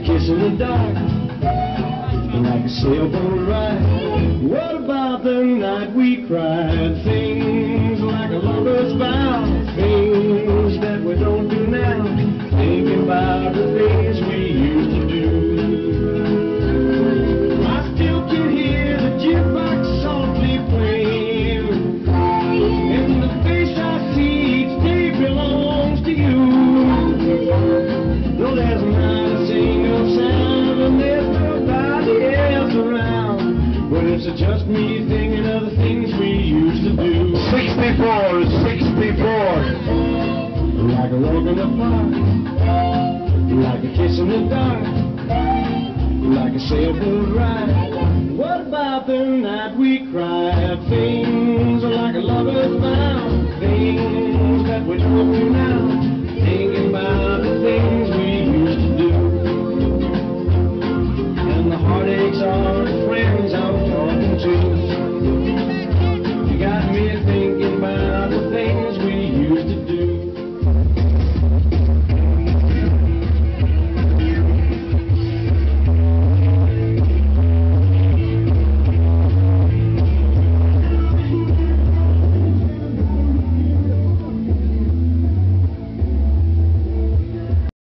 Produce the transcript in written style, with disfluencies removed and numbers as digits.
kiss in the dark, like a sailboat ride. What about the night we cried? Things like a lover's vow, things that we don't do now. Thinking about the things we used to do. I still can hear the jukebox softly playing, and the face I see each day belongs to you. Though there's not a single sound and there's nobody else around, but it's just me thinking of the things we used to do. 64, 64. Like a walk in the park, like a kiss in the dark, like a sailboat ride. What about the night we cried?